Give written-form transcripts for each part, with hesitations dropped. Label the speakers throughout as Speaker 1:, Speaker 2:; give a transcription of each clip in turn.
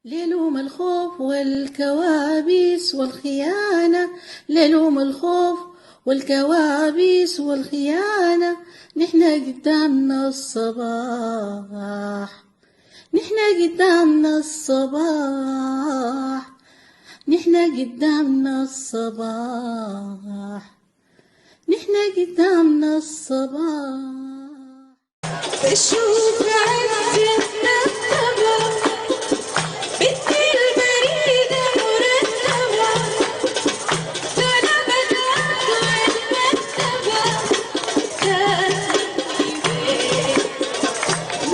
Speaker 1: ليلوم الخوف والكوابيس والخيانة، ليلوم الخوف والكوابيس والخيانة. نحنا قدامنا الصباح، نحنا قدامنا الصباح، نحنا قدامنا الصباح، نحنا قدامنا الصباح.
Speaker 2: بشوف عزتنا الطبع بدي البريدة مرتبة، دولة بدات والمكتبة تاتي بيت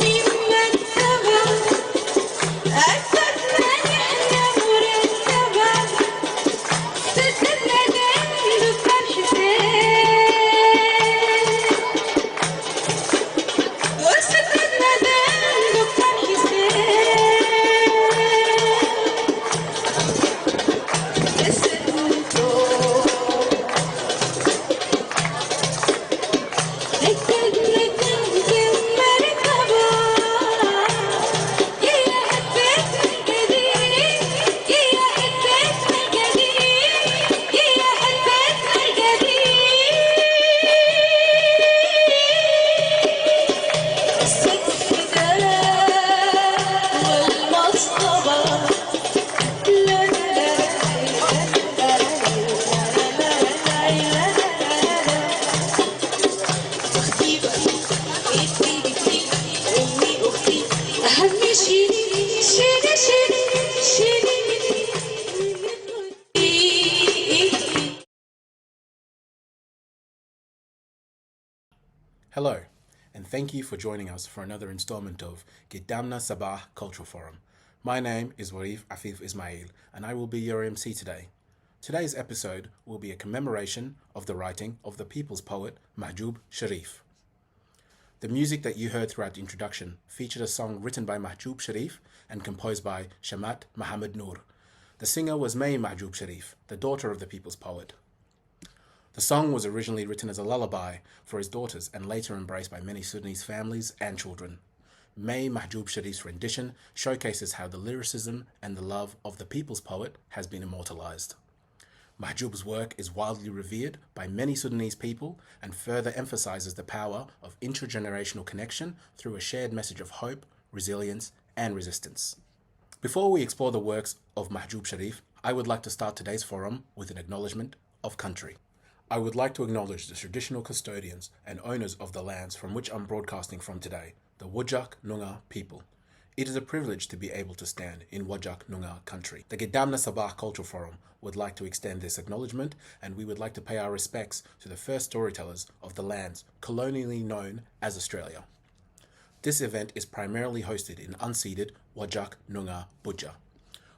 Speaker 2: من مكتبة. عزتنا نحنا مرتبة، ستتنا دين دكتور حسين، وستتنا دين دكتور حسين.
Speaker 3: Hello, and thank you for joining us for another installment of Gadamna Al-Sabah Cultural Forum. My name is Warif Afif Ismail, and I will be your MC today. Today's episode will be a commemoration of the writing of the people's poet Mahjoub Sharif. The music that you heard throughout the introduction featured a song written by Mahjoub Sharif and composed by Shamat Mohammed Noor. The singer was Mahjoub Sharif, the daughter of the people's poet. The song was originally written as a lullaby for his daughters and later embraced by many Sudanese families and children. Mahjoub Sharif's rendition showcases how the lyricism and the love of the people's poet has been immortalized. Mahjoub's work is widely revered by many Sudanese people and further emphasizes the power of intergenerational connection through a shared message of hope, resilience, and resistance. Before we explore the works of Mahjoub Sharif, I would like to start today's forum with an acknowledgement of country. I would like to acknowledge the traditional custodians and owners of the lands from which I'm broadcasting from today, the Whadjuk Noongar people. It is a privilege to be able to stand in Whadjuk Noongar country. The Gadamna Al-Sabah Cultural Forum would like to extend this acknowledgement, and we would like to pay our respects to the first storytellers of the lands colonially known as Australia. This event is primarily hosted in unceded Whadjuk Noongar Budja.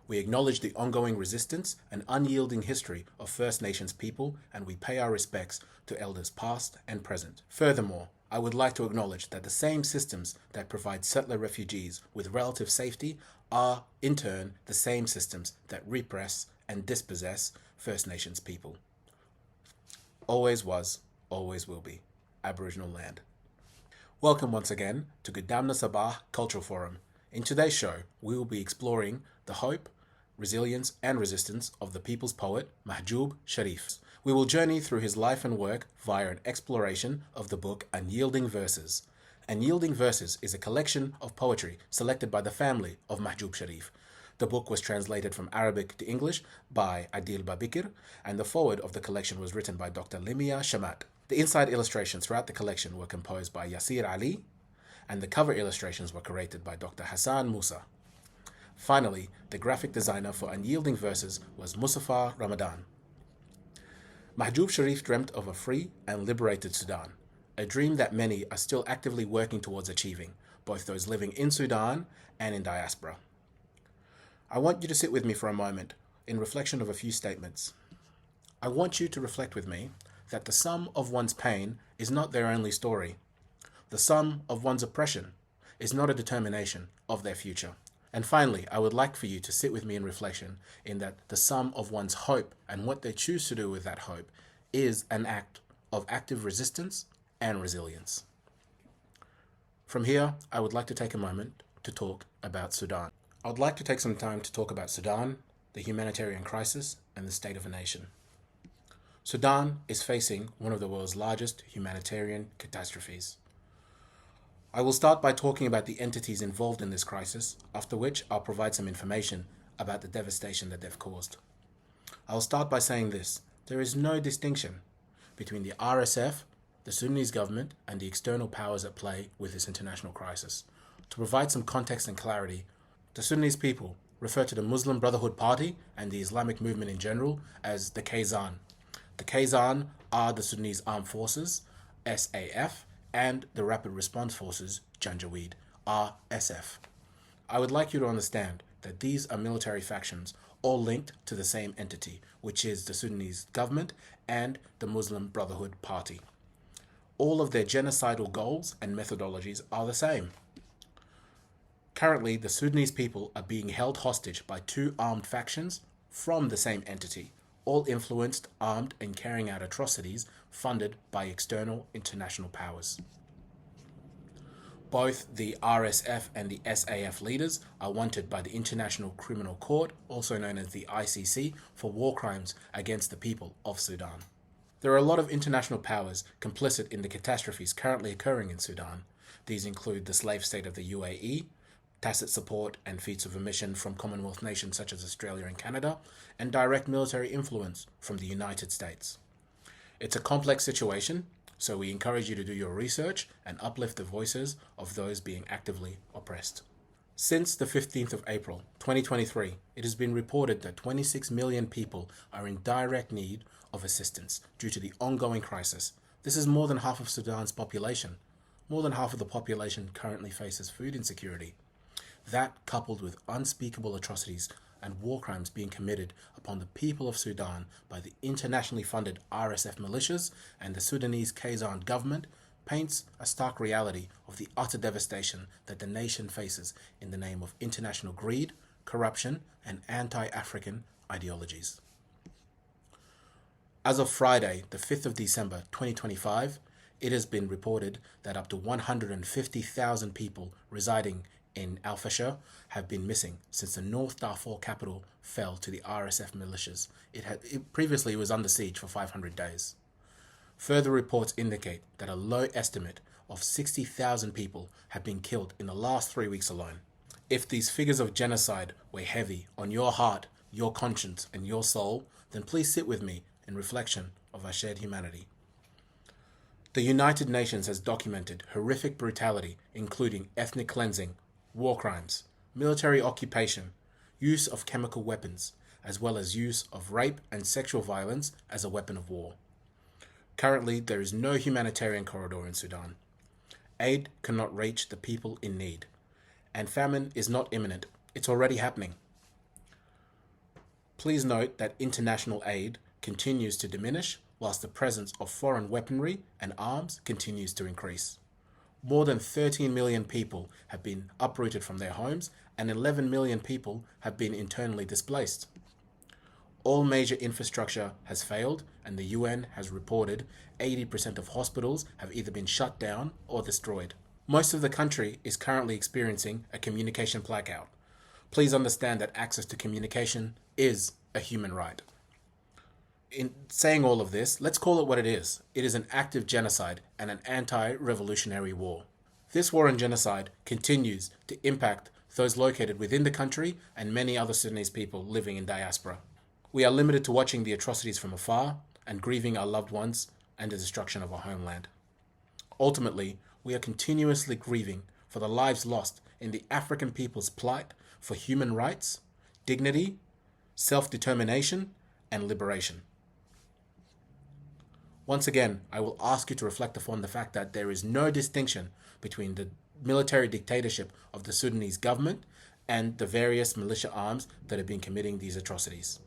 Speaker 3: We acknowledge the ongoing resistance and unyielding history of First Nations people, and we pay our respects to elders past and present. Furthermore, I would like to acknowledge that the same systems that provide settler refugees with relative safety are, in turn, the same systems that repress and dispossess First Nations people. Always was, always will be. Aboriginal land. Welcome once again to Gadamna Al-Sabah Cultural Forum. In today's show, we will be exploring the hope, resilience, and resistance of the people's poet Mahjoub Sharif. We will journey through his life and work via an exploration of the book Unyielding Verses. Unyielding Verses is a collection of poetry selected by the family of Mahjoub Sharif. The book was translated from Arabic to English by Adil Babikir, and the foreword of the collection was written by Dr. Limia Shamat. The inside illustrations throughout the collection were composed by Yasir Ali, and the cover illustrations were created by Dr. Hassan Musa. Finally, the graphic designer for Unyielding Verses was Mustafa Ramadan. Mahjoub Sharif dreamt of a free and liberated Sudan, a dream that many are still actively working towards achieving, both those living in Sudan and in diaspora. I want you to sit with me for a moment in reflection of a few statements. I want you to reflect with me that the sum of one's pain is not their only story. The sum of one's oppression is not a determination of their future. And finally, I would like for you to sit with me in reflection in that the sum of one's hope and what they choose to do with that hope is an act of active resistance and resilience. From here, I would like to take a moment to talk about Sudan. I would like to take some time to talk about Sudan, the humanitarian crisis, and the state of a nation. Sudan is facing one of the world's largest humanitarian catastrophes. I will start by talking about the entities involved in this crisis, after which I'll provide some information about the devastation that they've caused. I'll start by saying this: there is no distinction between the RSF, the Sudanese government, and the external powers at play with this international crisis. To provide some context and clarity, the Sudanese people refer to the Muslim Brotherhood Party and the Islamic movement in general as the Kazan. The Kazan are the Sudanese Armed Forces, SAF, and the Rapid Response Forces, Janjaweed, RSF. I would like you to understand that these are military factions all linked to the same entity, which is the Sudanese government and the Muslim Brotherhood Party. All of their genocidal goals and methodologies are the same. Currently, the Sudanese people are being held hostage by two armed factions from the same entity, all influenced, armed, and carrying out atrocities funded by external international powers. Both the RSF and the SAF leaders are wanted by the International Criminal Court, also known as the ICC, for war crimes against the people of Sudan. There are a lot of international powers complicit in the catastrophes currently occurring in Sudan. These include the slave state of the UAE, tacit support and feats of omission from Commonwealth nations such as Australia and Canada, and direct military influence from the United States. It's a complex situation, so we encourage you to do your research and uplift the voices of those being actively oppressed. Since the 15th of April, 2023, it has been reported that 26 million people are in direct need of assistance due to the ongoing crisis. This is more than half of Sudan's population. More than half of the population currently faces food insecurity. That, coupled with unspeakable atrocities and war crimes being committed upon the people of Sudan by the internationally funded RSF militias and the Sudanese Kazan government, paints a stark reality of the utter devastation that the nation faces in the name of international greed, corruption, and anti-African ideologies. As of Friday, the 5th of December 2025, it has been reported that up to 150,000 people residing in Al Fasher have been missing since the North Darfur capital fell to the RSF militias. It previously was under siege for 500 days. Further reports indicate that a low estimate of 60,000 people have been killed in the last 3 weeks alone. If these figures of genocide weigh heavy on your heart, your conscience, and your soul, then please sit with me in reflection of our shared humanity. The United Nations has documented horrific brutality, including ethnic cleansing, war crimes, military occupation, use of chemical weapons, as well as use of rape and sexual violence as a weapon of war. Currently, there is no humanitarian corridor in Sudan. Aid cannot reach the people in need, and famine is not imminent. It's already happening. Please note that international aid continues to diminish whilst the presence of foreign weaponry and arms continues to increase. More than 13 million people have been uprooted from their homes and 11 million people have been internally displaced. All major infrastructure has failed, and the UN has reported 80% of hospitals have either been shut down or destroyed. Most of the country is currently experiencing a communication blackout. Please understand that access to communication is a human right. In saying all of this, let's call it what it is. It is an active genocide and an anti-revolutionary war. This war and genocide continues to impact those located within the country and many other Sudanese people living in diaspora. We are limited to watching the atrocities from afar and grieving our loved ones and the destruction of our homeland. Ultimately, we are continuously grieving for the lives lost in the African people's plight for human rights, dignity, self-determination, and liberation. Once again, I will ask you to reflect upon the fact that there is no distinction between the military dictatorship of the Sudanese government and the various militia arms that have been committing these atrocities.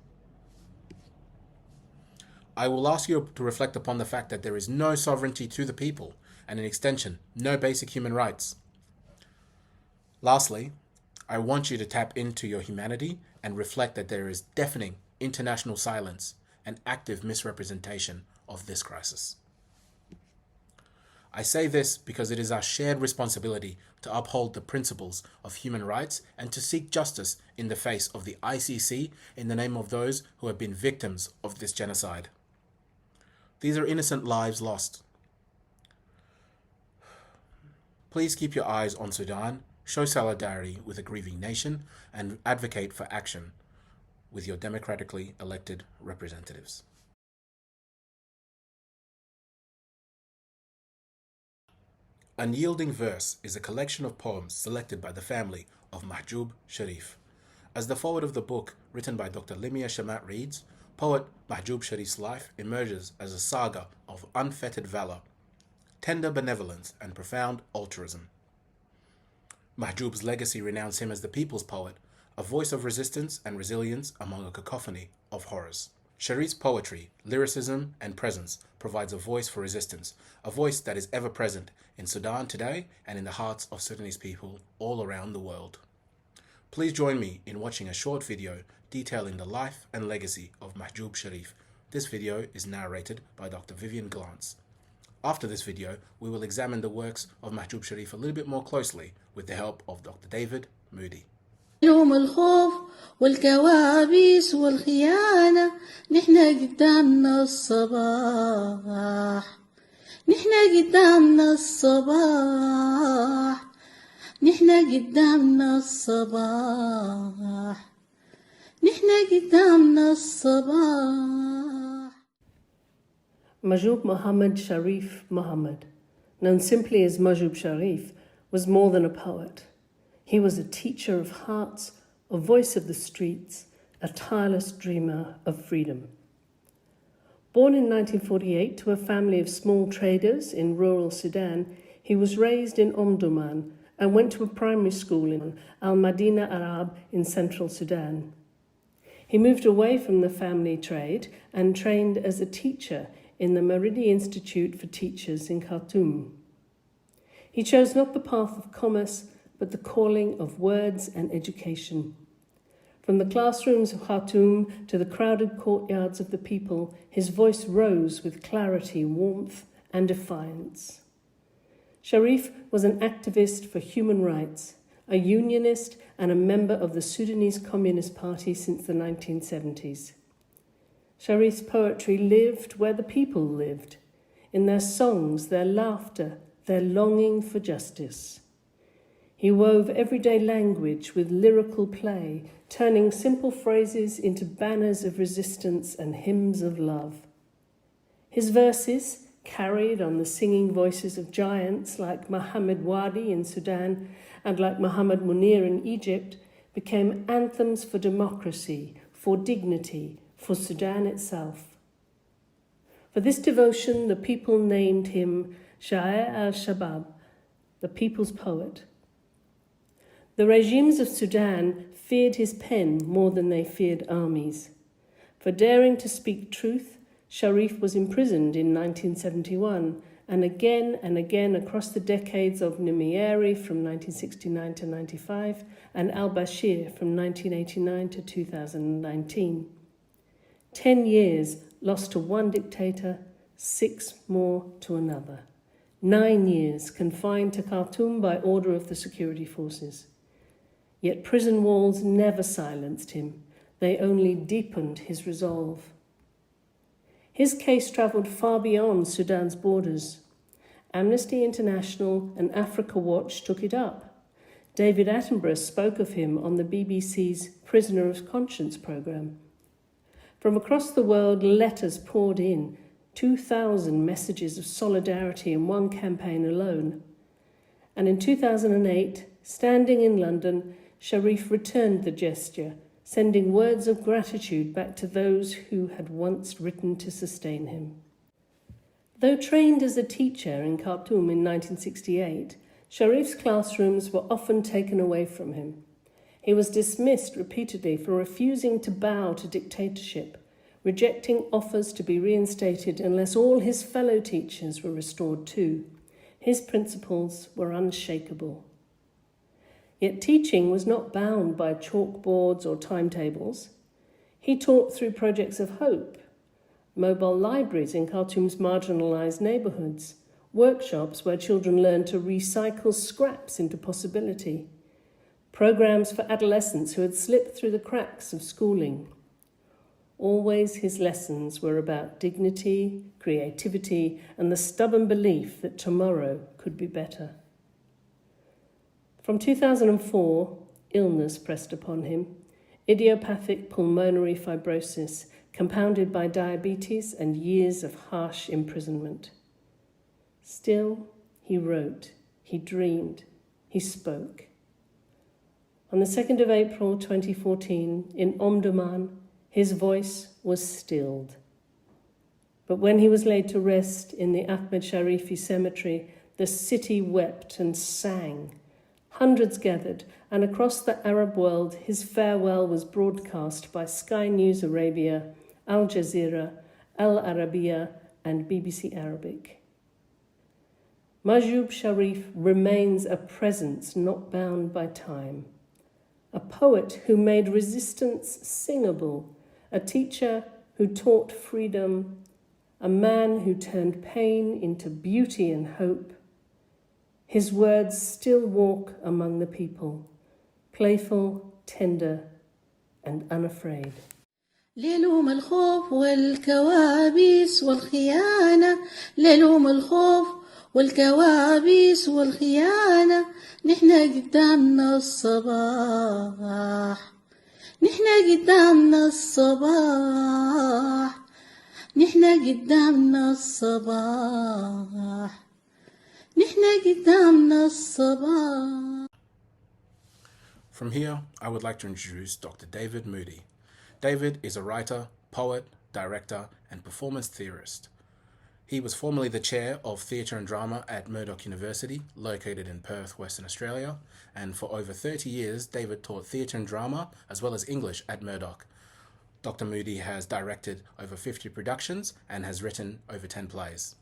Speaker 3: I will ask you to reflect upon the fact that there is no sovereignty to the people, and in extension, no basic human rights. Lastly, I want you to tap into your humanity and reflect that there is deafening international silence and active misrepresentation of this crisis. I say this because it is our shared responsibility to uphold the principles of human rights and to seek justice in the face of the ICC in the name of those who have been victims of this genocide. These are innocent lives lost. Please keep your eyes on Sudan, show solidarity with a grieving nation, and advocate for action with your democratically elected representatives. Unyielding Verse is a collection of poems selected by the family of Mahjoub Sharif. As the foreword of the book, written by Dr. Limia Shamat reads, poet Mahjoub Sharif's life emerges as a saga of unfettered valor, tender benevolence, and profound altruism. Mahjoub's legacy renounces him as the people's poet, a voice of resistance and resilience among a cacophony of horrors. Sharif's poetry, lyricism, and presence provides a voice for resistance, a voice that is ever present in Sudan today and in the hearts of Sudanese people all around the world. Please join me in watching a short video detailing the life and legacy of Mahjoub Sharif. This video is narrated by Dr. Vivian Glantz. After this video, we will examine the works of Mahjoub Sharif a little bit more closely with the help of Dr. David Moody.
Speaker 1: يوم الخوف والكوابيس والخيانة نحنا قدامنا الصباح نحنا قدامنا الصباح نحنا قدامنا الصباح نحنا قدامنا الصباح.
Speaker 4: Mahjoub Muhammad Sharif Muhammad, known simply as Mahjoub Sharif, was more than a poet. He was a teacher of hearts, a voice of the streets, a tireless dreamer of freedom. Born in 1948 to a family of small traders in rural Sudan, he was raised in Omdurman and went to a primary school in Al-Madina Arab in central Sudan. He moved away from the family trade and trained as a teacher in the Maridi Institute for Teachers in Khartoum. He chose not the path of commerce, but the calling of words and education. From the classrooms of Khartoum to the crowded courtyards of the people, his voice rose with clarity, warmth, and defiance. Sharif was an activist for human rights, a unionist, and a member of the Sudanese Communist Party since the 1970s. Sharif's poetry lived where the people lived, in their songs, their laughter, their longing for justice. He wove everyday language with lyrical play, turning simple phrases into banners of resistance and hymns of love. His verses, carried on the singing voices of giants like Mohammed Wadi in Sudan and like Muhammad Munir in Egypt, became anthems for democracy, for dignity, for Sudan itself. For this devotion, the people named him Jazeera Al-Shabab, the people's poet. The regimes of Sudan feared his pen more than they feared armies. For daring to speak truth, Sharif was imprisoned in 1971 and again across the decades of Numieri from 1969 to 95 and al-Bashir from 1989 to 2019. 10 years lost to one dictator, 6 more to another. 9 years confined to Khartoum by order of the security forces. Yet prison walls never silenced him. They only deepened his resolve. His case travelled far beyond Sudan's borders. Amnesty International and Africa Watch took it up. David Attenborough spoke of him on the BBC's Prisoner of Conscience programme. From across the world, letters poured in, 2,000 messages of solidarity in one campaign alone. And in 2008, standing in London, Sharif returned the gesture, sending words of gratitude back to those who had once written to sustain him. Though trained as a teacher in Khartoum in 1968, Sharif's classrooms were often taken away from him. He was dismissed repeatedly for refusing to bow to dictatorship, rejecting offers to be reinstated unless all his fellow teachers were restored too. His principles were unshakable. Yet teaching was not bound by chalkboards or timetables. He taught through projects of hope, mobile libraries in Khartoum's marginalised neighbourhoods, workshops where children learn to recycle scraps into possibility, programs for adolescents who had slipped through the cracks of schooling. Always his lessons were about dignity, creativity, and the stubborn belief that tomorrow could be better. From 2004, illness pressed upon him, idiopathic pulmonary fibrosis, compounded by diabetes and years of harsh imprisonment. Still, he wrote, he dreamed, he spoke. On the 2nd of April 2014, in Omdurman, his voice was stilled. But when he was laid to rest in the Ahmed Sharifi cemetery, the city wept and sang. Hundreds gathered, and across the Arab world, his farewell was broadcast by Sky News Arabia, Al Jazeera, Al Arabiya, and BBC Arabic. Mahjoub Sharif remains a presence not bound by time, a poet who made resistance singable, a teacher who taught freedom, a man who turned pain into beauty and hope. His words still walk among the people, playful, tender, and unafraid.
Speaker 1: ليلوم الخوف والكوابيس والخيانة، ليلوم الخوف والكوابيس والخيانة، نحنا قدامنا الصباح، نحنا قدامنا الصباح، نحنا قدامنا الصباح، نحنا قدامنا الصباح.
Speaker 3: From here, I would like to introduce Dr. David Moody. David is a writer, poet, director, and performance theorist. He was formerly the chair of theatre and drama at Murdoch University, located in Perth, Western Australia, and for over 30 years, David taught theatre and drama as well as English at Murdoch. Dr. Moody has directed over 50 productions and has written over 10 plays.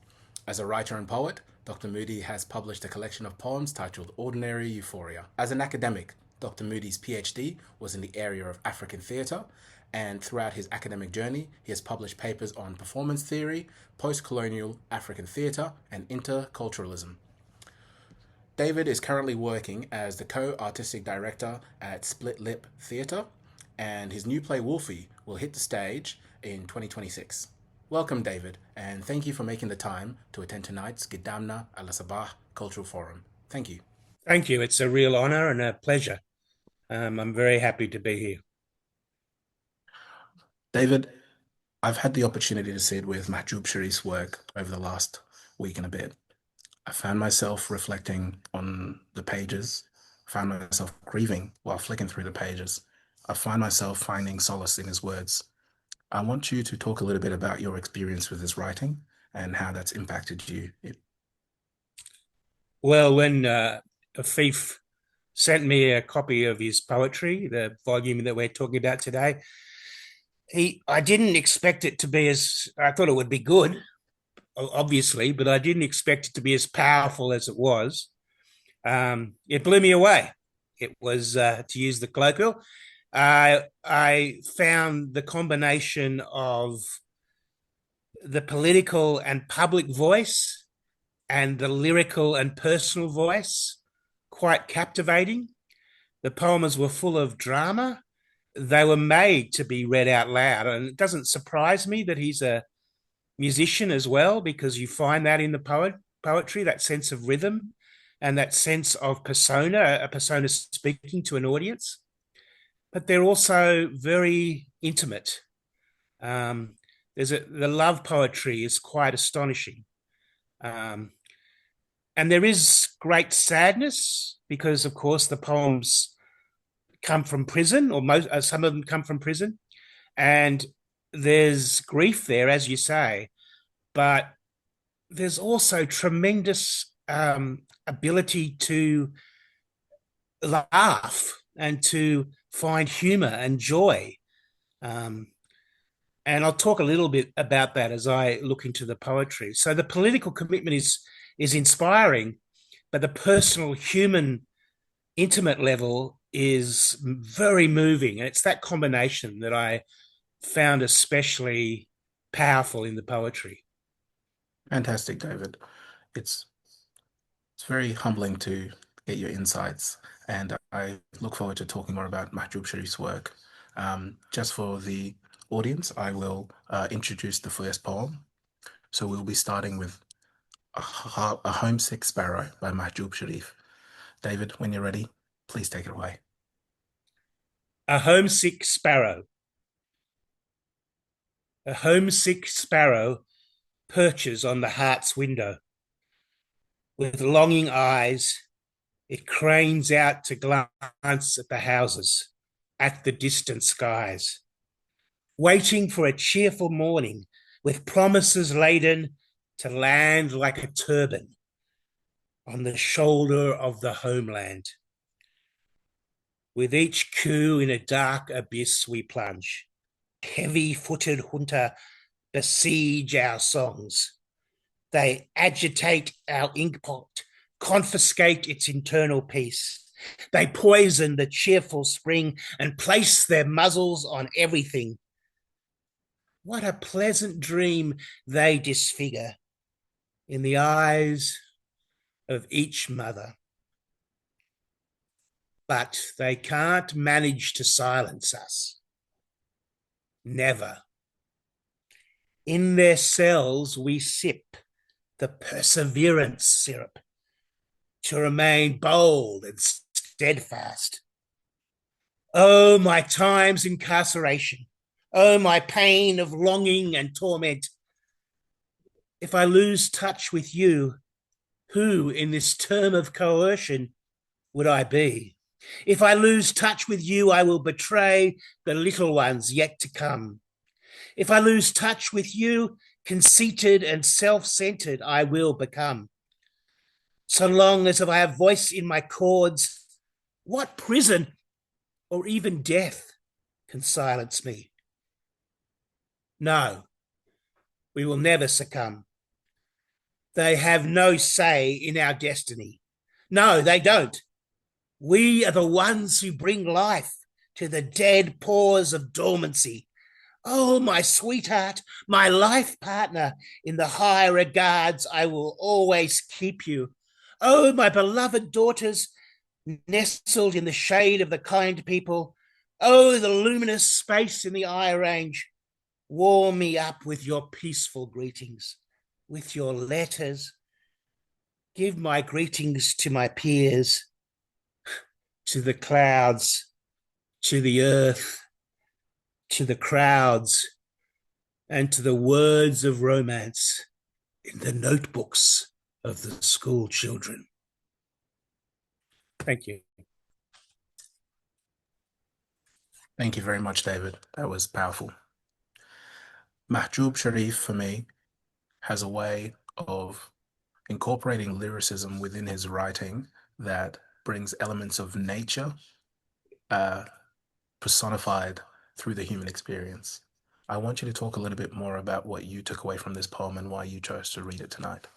Speaker 3: As a writer and poet, Dr. Moody has published a collection of poems titled Ordinary Euphoria. As an academic, Dr. Moody's PhD was in the area of African theatre, and throughout his academic journey, he has published papers on performance theory, post-colonial African theatre, and interculturalism. David is currently working as the co-artistic director at Split Lip Theatre, and his new play Wolfie will hit the stage in 2026. Welcome, David, and thank you for making the time to attend tonight's Gadamna Al-Sabah Cultural Forum. Thank you.
Speaker 5: Thank you. It's a real honour and a pleasure. I'm very happy to be here.
Speaker 3: David, I've had the opportunity to sit with Mahjoub Sharif's work over the last week and a bit. I found myself reflecting on the pages, found myself grieving while flicking through the pages. I find myself finding solace in his words. I want you to talk a little bit about your experience with his writing and how that's impacted you.
Speaker 5: Well, when Afif sent me a copy of his poetry, the volume that we're talking about today, I didn't expect it to be I thought it would be good, obviously, but I didn't expect it to be as powerful as it was. It blew me away. It was, to use the colloquial, I found the combination of the political and public voice and the lyrical and personal voice quite captivating. The poems were full of drama. They were made to be read out loud. And it doesn't surprise me that he's a musician as well, because you find that in the poetry, that sense of rhythm and that sense of persona, a persona speaking to an audience. But they're also very intimate. The love poetry is quite astonishing. And there is great sadness because, of course, the poems come from prison, or some of them come from prison, and there's grief there, as you say, but there's also tremendous ability to laugh and to find humor and joy. And I'll talk a little bit about that as I look into the poetry. So the political commitment is inspiring, but the personal, human, intimate level is very moving. And it's that combination that I found especially powerful in the poetry.
Speaker 3: Fantastic, David. It's very humbling to get your insights, and I look forward to talking more about Mahjoub Sharif's work. Just for the audience, I will introduce the first poem. So we'll be starting with A Homesick Sparrow by Mahjoub Sharif. David, when you're ready, please take it away.
Speaker 5: A homesick sparrow. A homesick sparrow perches on the heart's window. With longing eyes, it cranes out to glance at the houses, at the distant skies, waiting for a cheerful morning with promises laden to land like a turban on the shoulder of the homeland. With each coup in a dark abyss we plunge. Heavy-footed junta besiege our songs. They agitate our inkpot, confiscate its internal peace. They poison the cheerful spring and place their muzzles on everything. What a pleasant dream they disfigure in the eyes of each mother. But they can't manage to silence us. Never. In their cells we sip the perseverance syrup to remain bold and steadfast. Oh, my time's incarceration. Oh, my pain of longing and torment. If I lose touch with you, who in this term of coercion would I be? If I lose touch with you, I will betray the little ones yet to come. If I lose touch with you, conceited and self-centered I will become. So long as if I have voice in my chords, what prison or even death can silence me? No, we will never succumb. They have no say in our destiny. No, they don't. We are the ones who bring life to the dead paws of dormancy. Oh, my sweetheart, my life partner, in the high regards I will always keep you. Oh, my beloved daughters, nestled in the shade of the kind people. Oh, the luminous space in the eye range. Warm me up with your peaceful greetings, with your letters. Give my greetings to my peers, to the clouds, to the earth, to the crowds, and to the words of romance in the notebooks of the school children. Thank you.
Speaker 3: Thank you very much, David. That was powerful. Mahjoub Sharif, for me, has a way of incorporating lyricism within his writing that brings elements of nature personified through the human experience. I want you to talk a little bit more about what you took away from this poem and why you chose to read it tonight.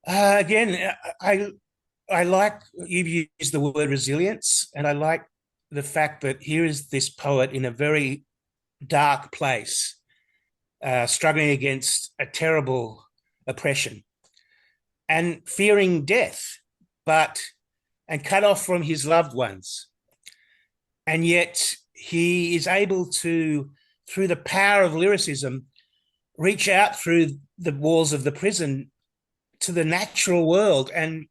Speaker 5: Again, I like you've used the word resilience, and I like the fact that here is this poet in a very dark place, struggling against a terrible oppression and fearing death, and cut off from his loved ones. And yet he is able to, through the power of lyricism, reach out through the walls of the prison to the natural world and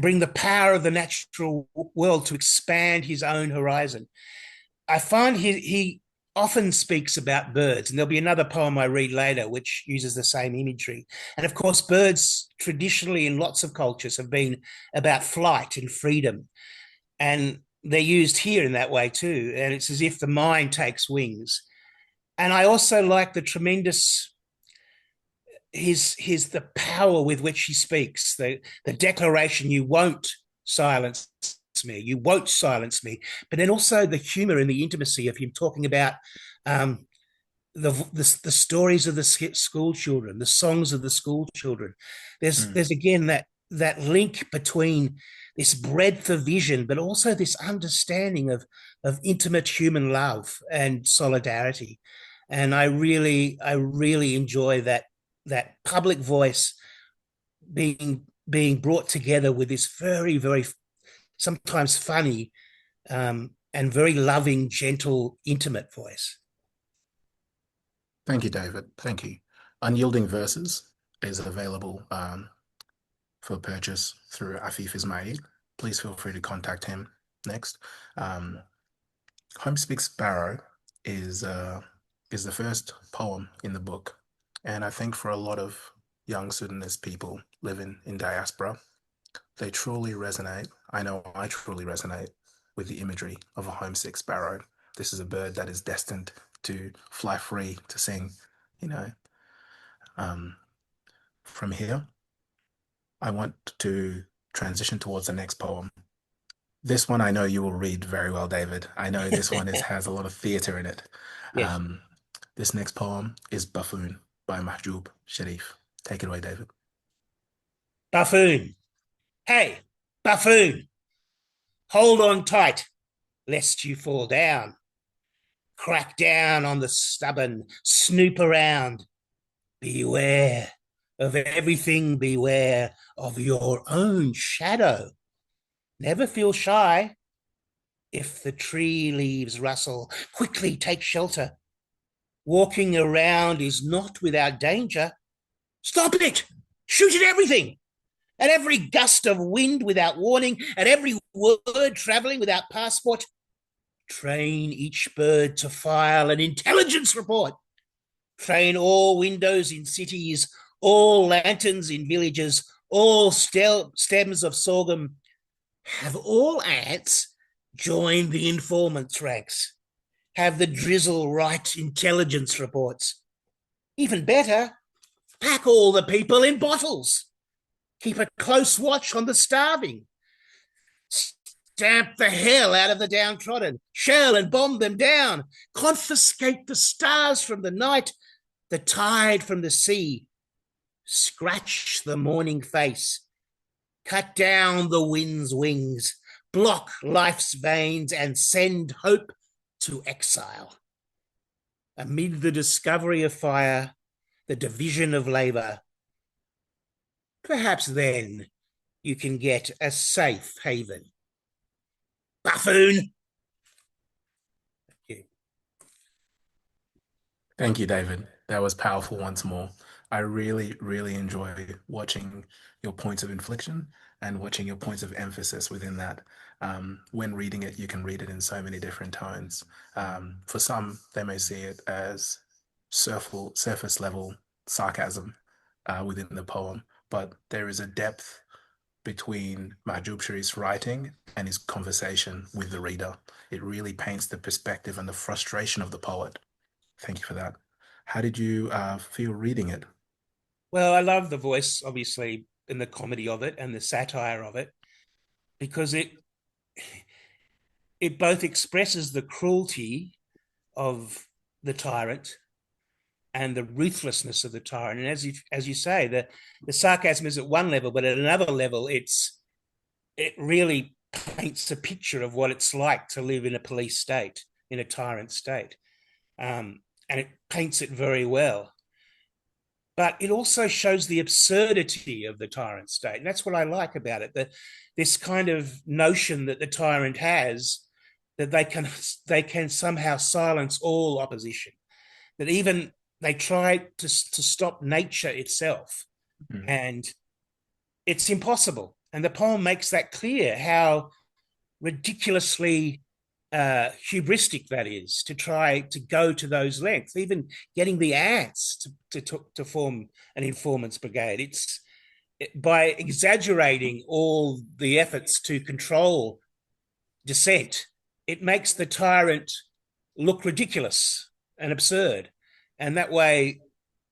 Speaker 5: bring the power of the natural world to expand his own horizon. I find he often speaks about birds, and there'll be another poem I read later which uses the same imagery. And of course, birds traditionally in lots of cultures have been about flight and freedom, and they're used here in that way too. And it's as if the mind takes wings. And I also like the tremendous the power with which he speaks, the declaration, you won't silence me, you won't silence me, but then also the humor and the intimacy of him talking about the stories of the school children, the songs of the school children. There's again that link between this breadth of vision, but also this understanding of intimate human love and solidarity. And I really enjoy that public voice being brought together with this very, very sometimes funny and very loving, gentle, intimate voice.
Speaker 3: Thank you, David. Thank you. Unyielding Verses is available for purchase through Afif Ismail. Please feel free to contact him next. Homesick Sparrow is the first poem in the book, and I think for a lot of young Sudanese people living in diaspora, they truly resonate. I know I truly resonate with the imagery of a homesick sparrow. This is a bird that is destined to fly free, to sing, you know. From here, I want to transition towards the next poem. This one I know you will read very well, David. I know this one has a lot of theatre in it.
Speaker 5: Yes.
Speaker 3: This next poem is Buffoon by Mahjoub Sharif. Take it away, David.
Speaker 5: Buffoon. Hey, buffoon. Hold on tight, lest you fall down. Crack down on the stubborn, snoop around. Beware of everything, beware of your own shadow. Never feel shy. If the tree leaves rustle, quickly take shelter. Walking around is not without danger. Stop it! Shoot at everything! At every gust of wind without warning, at every word travelling without passport. Train each bird to file an intelligence report. Train all windows in cities, all lanterns in villages, all stems of sorghum. Have all ants join the informants' ranks. Have the drizzle write intelligence reports. Even better, pack all the people in bottles. Keep a close watch on the starving. Stamp the hell out of the downtrodden. Shell and bomb them down. Confiscate the stars from the night, the tide from the sea. Scratch the morning face. Cut down the wind's wings. Block life's veins and send hope to exile. Amid the discovery of fire, the division of labour, perhaps then you can get a safe haven. Buffoon. Thank you.
Speaker 3: Thank you, David. That was powerful once more. I really, really enjoy watching your points of inflection and watching your points of emphasis within that. When reading it, you can read it in so many different tones. For some, they may see it as surface level sarcasm within the poem, but there is a depth between Mahjoub Sharif's writing and his conversation with the reader. It really paints the perspective and the frustration of the poet. Thank you for that. How did you feel reading it?
Speaker 5: Well, I love the voice, obviously, and the comedy of it and the satire of it, because it both expresses the cruelty of the tyrant and the ruthlessness of the tyrant. And as you say, the sarcasm is at one level, but at another level, it really paints a picture of what it's like to live in a police state, in a tyrant state. And it paints it very well. But it also shows the absurdity of the tyrant state. And that's what I like about it, this kind of notion that the tyrant has, that they can somehow silence all opposition, that even they try to stop nature itself, and it's impossible. And the poem makes that clear, how ridiculously hubristic that is, to try to go to those lengths, even getting the ants to form an informants brigade. By exaggerating all the efforts to control dissent, it makes the tyrant look ridiculous and absurd, and that way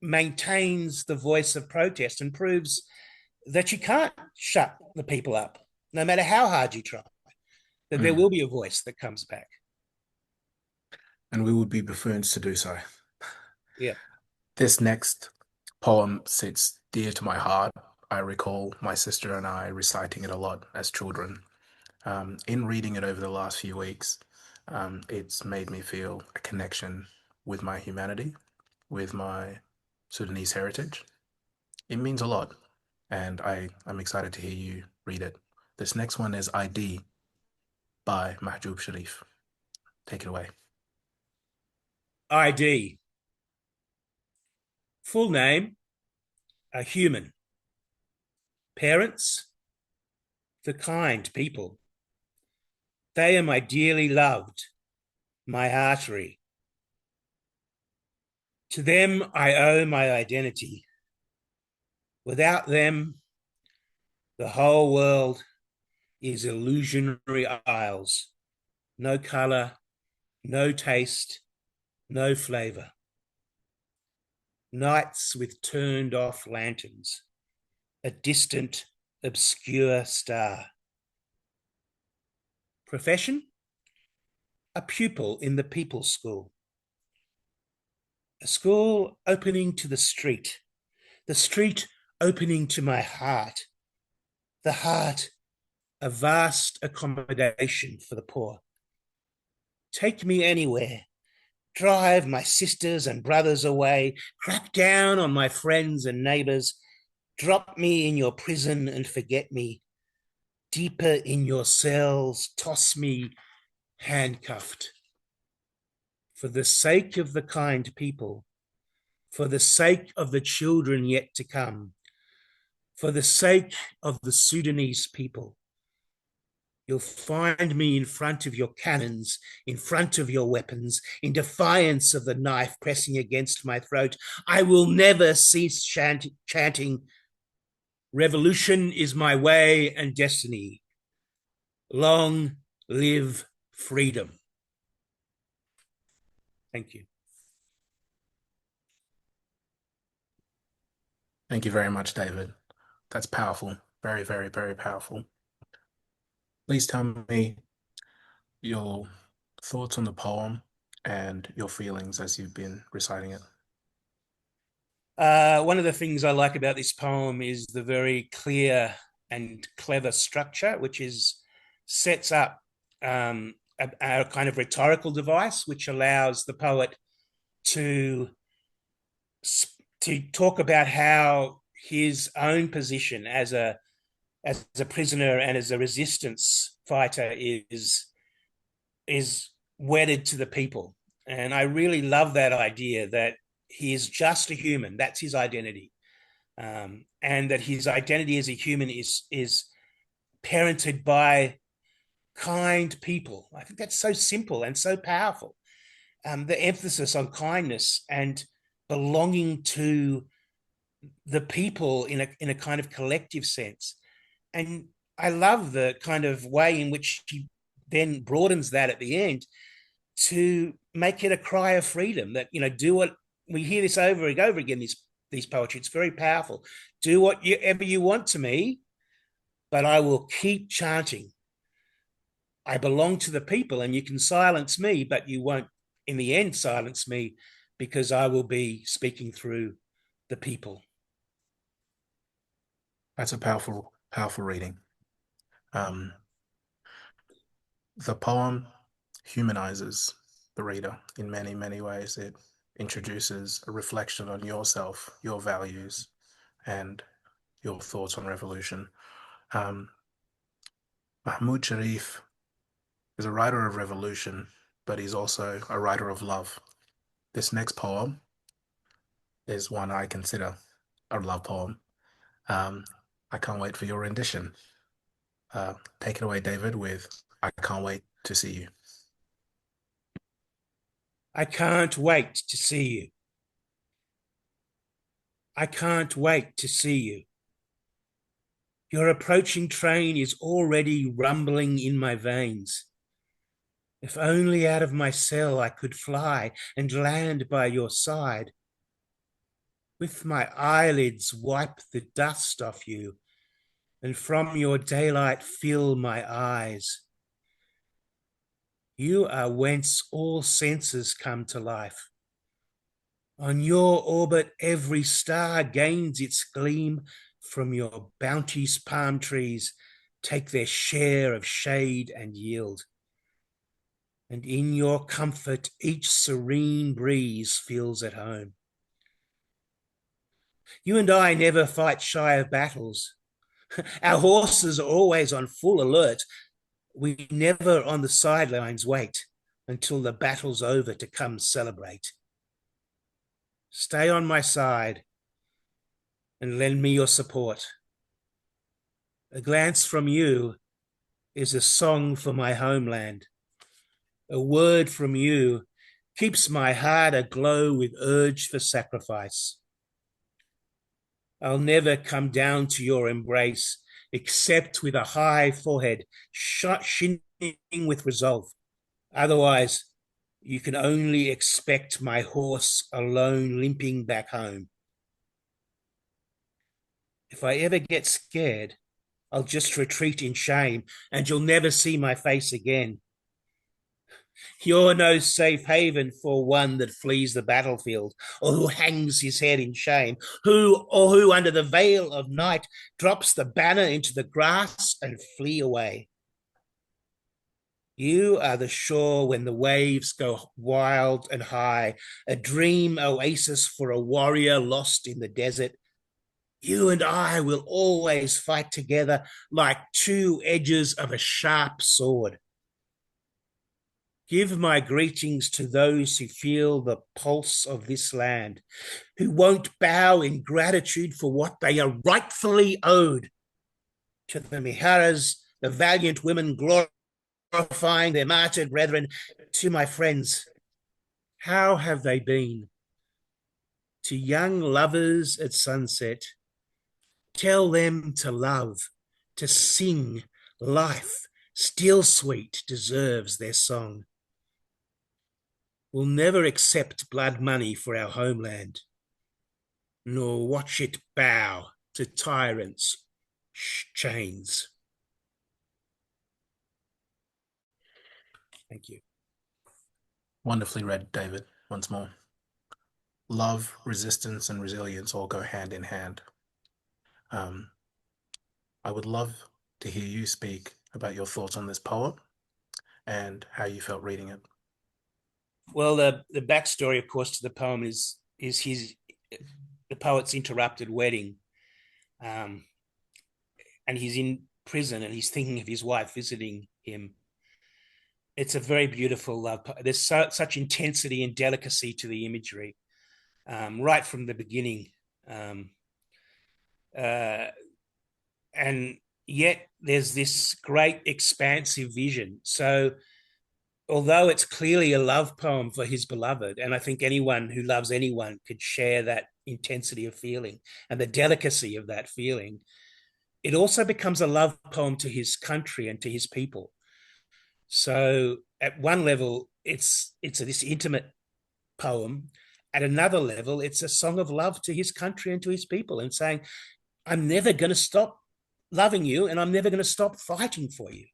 Speaker 5: maintains the voice of protest and proves that you can't shut the people up, no matter how hard you try, that there will be a voice that comes back.
Speaker 3: And we would be buffoons to do so.
Speaker 5: Yeah.
Speaker 3: This next poem sits dear to my heart. I recall my sister and I reciting it a lot as children. In reading it over the last few weeks, it's made me feel a connection with my humanity, with my Sudanese heritage. It means a lot. and I'm excited to hear you read it. This next one is ID by Mahjoub Sharif. Take it away.
Speaker 5: ID. Full name, a human. Parents, the kind people. They are my dearly loved, my artery. To them, I owe my identity. Without them, the whole world is illusionary isles. No color, no taste, no flavor. Nights with turned off lanterns, a distant, obscure star. Profession? A pupil in the People's School. A school opening to the street opening to my heart, the heart, a vast accommodation for the poor. Take me anywhere, drive my sisters and brothers away, crack down on my friends and neighbors, drop me in your prison and forget me, deeper in your cells, toss me handcuffed. For the sake of the kind people, for the sake of the children yet to come, for the sake of the Sudanese people, you'll find me in front of your cannons, in front of your weapons, in defiance of the knife pressing against my throat. I will never cease chanting, revolution is my way and destiny. Long live freedom. Thank you.
Speaker 3: Thank you very much, David. That's powerful. Very, very, very powerful. Please tell me your thoughts on the poem and your feelings as you've been reciting it.
Speaker 5: One of the things I like about this poem is the very clear and clever structure, which sets up a kind of rhetorical device which allows the poet to talk about how his own position as a prisoner and as a resistance fighter is wedded to the people. And I really love that idea that he is just a human. That's his identity. And that his identity as a human is parented by kind people. I think that's so simple and so powerful. The emphasis on kindness and belonging to the people in a kind of collective sense. And I love the kind of way in which he then broadens that at the end to make it a cry of freedom, that, do what we hear this over and over again, these poetry. It's very powerful. Do whatever you want to me, but I will keep chanting. I belong to the people, and you can silence me, but you won't in the end silence me, because I will be speaking through the people.
Speaker 3: That's a powerful, powerful reading. The poem humanizes the reader in many, many ways. It introduces a reflection on yourself, your values, and your thoughts on revolution. Mahjoub Sharif is a writer of revolution, but he's also a writer of love. This next poem is one I consider a love poem. I can't wait for your rendition. Take it away, David, with I Can't Wait to See You.
Speaker 5: I can't wait to see you. I can't wait to see you. Your approaching train is already rumbling in my veins. If only out of my cell I could fly and land by your side. With my eyelids wipe the dust off you, and from your daylight fill my eyes. You are whence all senses come to life. On your orbit, every star gains its gleam. From your bounteous palm trees take their share of shade and yield. And in your comfort, each serene breeze feels at home. You and I never fight shy of battles. Our horses are always on full alert. We never on the sidelines wait until the battle's over to come celebrate. Stay on my side and lend me your support. A glance from you is a song for my homeland. A word from you keeps my heart aglow with urge for sacrifice. I'll never come down to your embrace except with a high forehead, shining with resolve. Otherwise, you can only expect my horse alone limping back home. If I ever get scared, I'll just retreat in shame and you'll never see my face again. You're no safe haven for one that flees the battlefield or who hangs his head in shame, who under the veil of night drops the banner into the grass and flee away. You are the shore when the waves go wild and high, a dream oasis for a warrior lost in the desert. You and I will always fight together like two edges of a sharp sword. Give my greetings to those who feel the pulse of this land, who won't bow in gratitude for what they are rightfully owed. To the Miharas, the valiant women glorifying their martyred brethren, to my friends, how have they been? To young lovers at sunset, tell them to love, to sing. Life, still sweet, deserves their song. We'll never accept blood money for our homeland, nor watch it bow to tyrants' chains. Thank you.
Speaker 3: Wonderfully read, David, once more. Love, resistance, and resilience all go hand in hand. I would love to hear you speak about your thoughts on this poem and how you felt reading it.
Speaker 5: Well, the backstory, of course, to the poem is the poet's interrupted wedding, and he's in prison and he's thinking of his wife visiting him. It's a very beautiful love. There's such intensity and delicacy to the imagery, right from the beginning, and yet there's this great expansive vision. So, although it's clearly a love poem for his beloved, and I think anyone who loves anyone could share that intensity of feeling and the delicacy of that feeling, it also becomes a love poem to his country and to his people. So at one level, it's this intimate poem. At another level, it's a song of love to his country and to his people, and saying, I'm never going to stop loving you and I'm never going to stop fighting for you.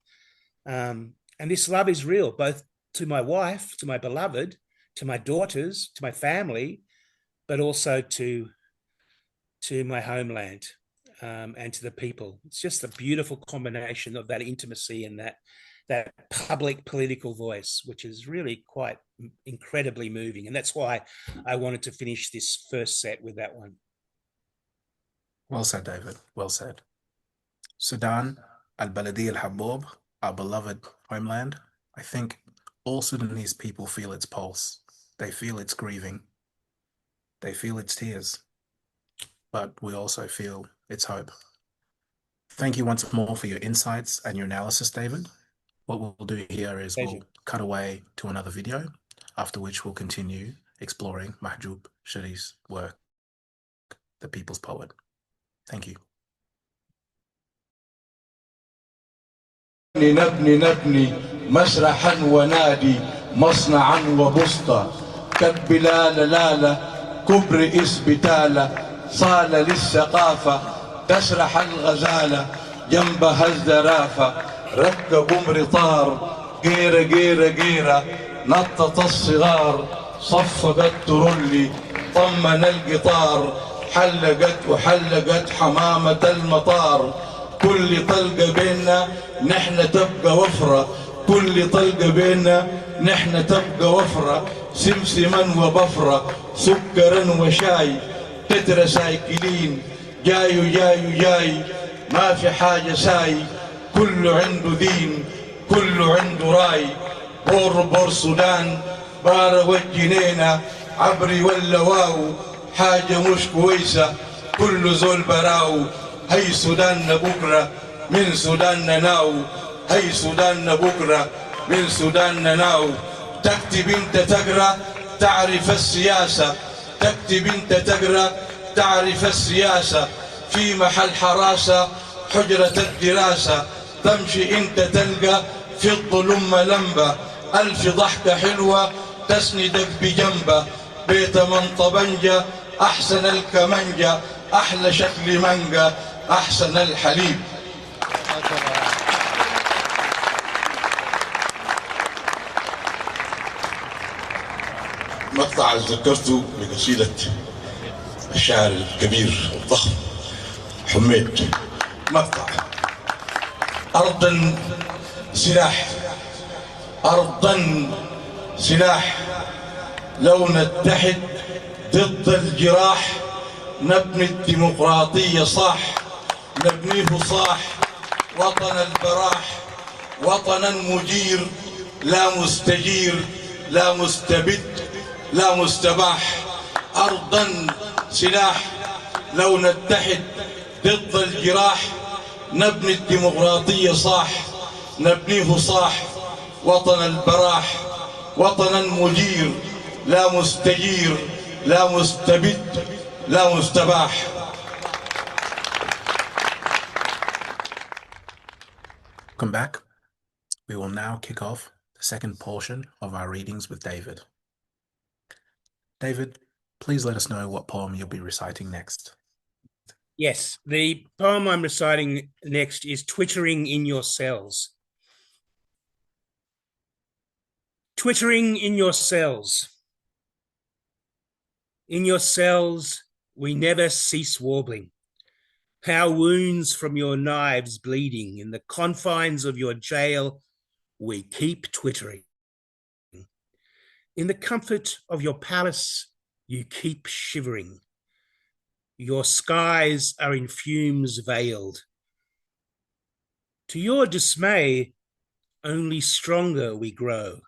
Speaker 5: And this love is real, both to my wife, to my beloved, to my daughters, to my family, but also to my homeland, and to the people. It's just a beautiful combination of that intimacy and that public political voice, which is really quite incredibly moving. And that's why I wanted to finish this first set with that one.
Speaker 3: Well said, David. Well said. Sudan, Al-Baladi Al-Habboub, our beloved homeland. I think all Sudanese people feel its pulse. They feel its grieving. They feel its tears. But we also feel its hope. Thank you once more for your insights and your analysis, David. What we'll do here is we'll cut away to another video, after which we'll continue exploring Mahjoub Sharif's work, The People's Poet. Thank you.
Speaker 6: نبني مسرحا ونادي مصنعا وبسطة كالبلال لالة كبر إسبتالة صال للثقافة تسرح الغزالة جنبها الزرافة ركبوا مرطار جيرة نطط الصغار صفقت ترلي طمن القطار حلقت حمامة المطار كل طلقة بينا نحن تبقى وفرة كل طلقة بينا نحن تبقى وفرة سمسما وبفرة سكرا وشاي تترا سايكلين جايو جايو جاي ما في حاجة ساي كله عنده دين كله عنده راي بور بور سودان بار والجنينة عبري ولا واو حاجة مش كويسة كله زول براو هي سودان بكرة من سودان ناو هي سودان بكرة من سودان ناو تكتب انت تقرأ تعرف السياسة تكتب انت تقرأ تعرف السياسة في محل حراسة حجرة الدراسة تمشي انت تلقى في الظلم لمبة ألف ضحكة حلوة تسندك بجنبه بيت من طبنجة أحسن الكمنجة أحلى شكل منجة أحسن الحليب. مقطع ذكرته بقصيدة الشاعر الكبير الضخم حميد. مقطع أرضا سلاح أرضا سلاح لو نتحد ضد الجراح نبني الديمقراطية صح نبنيه صاح وطن البراح وطنا مجير لا مستجير لا مستبد لا مستباح. أرضا سلاح لو نتحد ضد الجراح نبني الديمقراطية صاح نبنيه صاح وطن البراح وطنا مجير لا مستجير لا مستبد لا مستباح.
Speaker 3: Welcome back. We will now kick off the second portion of our readings with David. David, please let us know what poem you'll be reciting next.
Speaker 5: Yes, the poem I'm reciting next is Twittering in Your Cells. Twittering in your cells. In your cells, we never cease warbling. Our wounds from your knives bleeding, in the confines of your jail, we keep twittering. In the comfort of your palace, you keep shivering. Your skies are in fumes veiled. To your dismay, only stronger we grow,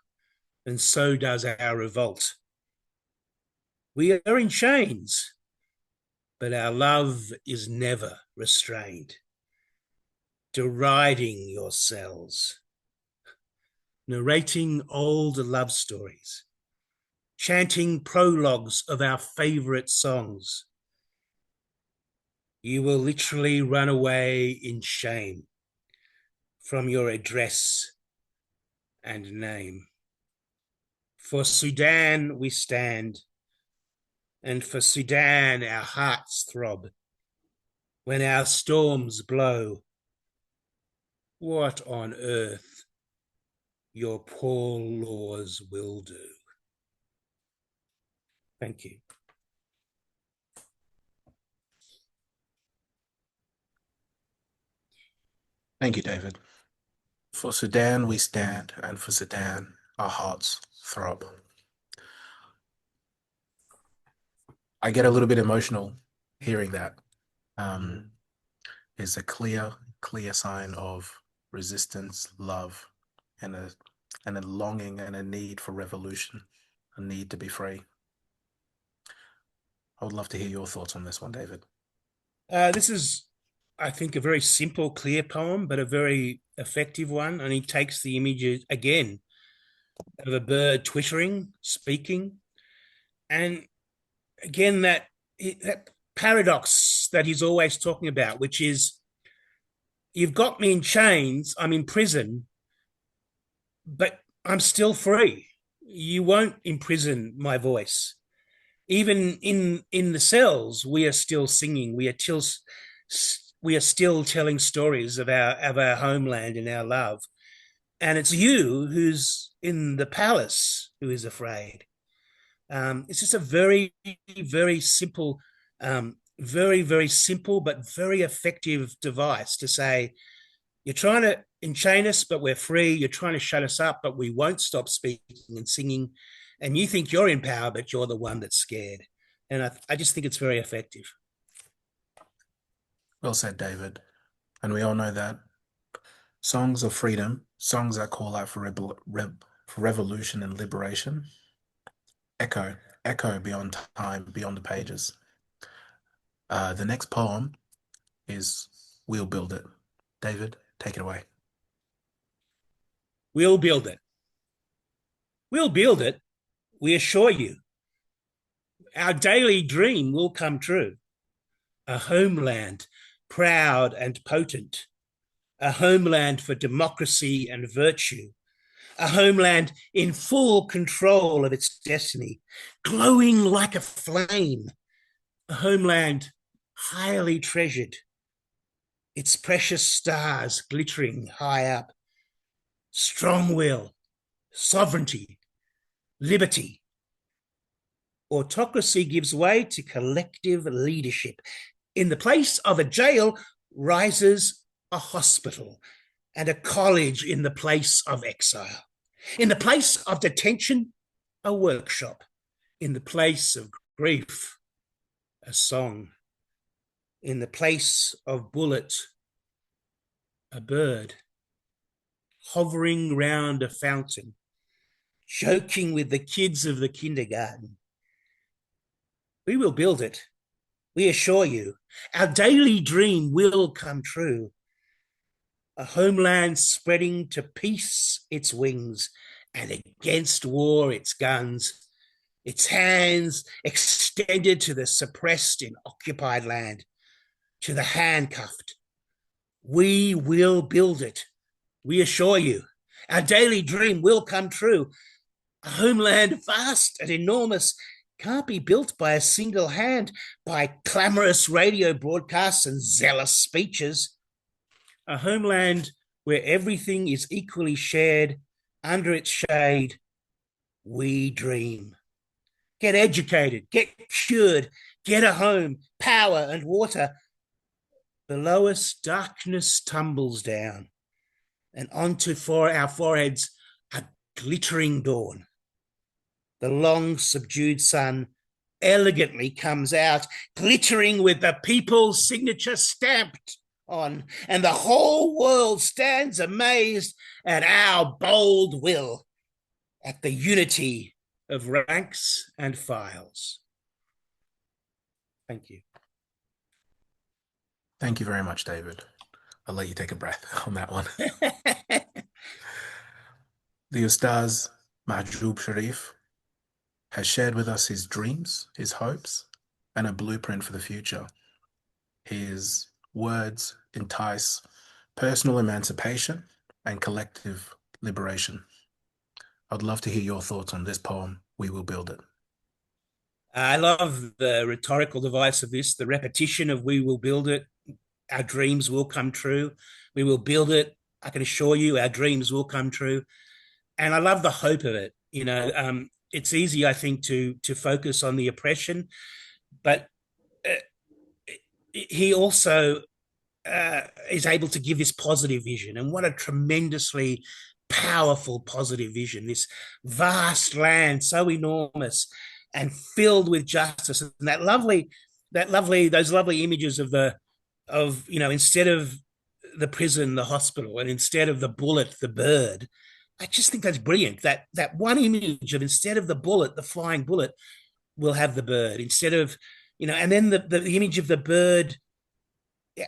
Speaker 5: and so does our revolt. We are in chains, but our love is never restrained. Deriding your cells, narrating old love stories, chanting prologues of our favourite songs. You will literally run away in shame from your address and name. For Sudan we stand, and for Sudan our hearts throb. When our storms blow, what on earth your poor laws will do. Thank you.
Speaker 3: Thank you, David. For Sudan we stand, and for Sudan our hearts throb. I get a little bit emotional hearing that. It's a clear sign of resistance, love, and a longing and a need for revolution, a need to be free. I would love to hear your thoughts on this one, David.
Speaker 5: This is, I think, a very simple, clear poem, but a very effective one. And he takes the image again of a bird twittering, speaking, and again that paradox that he's always talking about, which is, you've got me in chains, I'm in prison, but I'm still free. You won't imprison my voice. Even in the cells, we are still singing. We are still telling stories of our homeland and our love. And it's you who's in the palace who is afraid. It's just a very, very simple, very simple, but very effective device to say, you're trying to enchain us, but we're free. You're trying to shut us up, but we won't stop speaking and singing. And you think you're in power, but you're the one that's scared. And I just think it's very effective.
Speaker 3: Well said, David. And we all know that songs of freedom, songs that call out for revolution and liberation, echo beyond time, beyond the pages. The next poem is We'll Build It. David, take it away.
Speaker 5: We'll build it. We'll build it, we assure you. Our daily dream will come true. A homeland proud and potent, a homeland for democracy and virtue, a homeland in full control of its destiny, glowing like a flame, a homeland highly treasured, its precious stars glittering high up, strong will, sovereignty, liberty. Autocracy gives way to collective leadership. In the place of a jail rises a hospital, and a college in the place of exile. In the place of detention, a workshop. In the place of grief, a song. In the place of bullet, a bird. Hovering round a fountain, joking with the kids of the kindergarten. We will build it, we assure you. Our daily dream will come true. A homeland spreading to peace its wings, and against war its guns, its hands extended to the suppressed in occupied land, to the handcuffed. We will build it, we assure you. Our daily dream will come true. A homeland vast and enormous can't be built by a single hand, by clamorous radio broadcasts and zealous speeches. A homeland where everything is equally shared under its shade, we dream. Get educated, get cured, get a home, power and water. Below us, darkness tumbles down, and onto our foreheads a glittering dawn. The long subdued sun elegantly comes out, glittering with the people's signature stamped on, and the whole world stands amazed at our bold will, at the unity of ranks and files. Thank you.
Speaker 3: Thank you very much, David. I'll let you take a breath on that one. The Ustaz Mahjoub Sharif has shared with us his dreams, his hopes, and a blueprint for the future. His words entice personal emancipation and collective liberation. I'd love to hear your thoughts on this poem, We Will Build It.
Speaker 5: I love the rhetorical device of this, the repetition of we will build it, our dreams will come true, we will build it, I can assure you our dreams will come true. And I love the hope of it. You know, it's easy, I think, to focus on the oppression, but he also is able to give this positive vision. And what a tremendously powerful positive vision, this vast land, so enormous and filled with justice. And those lovely images of you know, instead of the prison, the hospital, and instead of the bullet, the bird. I just think that's brilliant. That one image of, instead of the bullet, the flying bullet, we'll have the bird. Instead of, you know, and then the image of the bird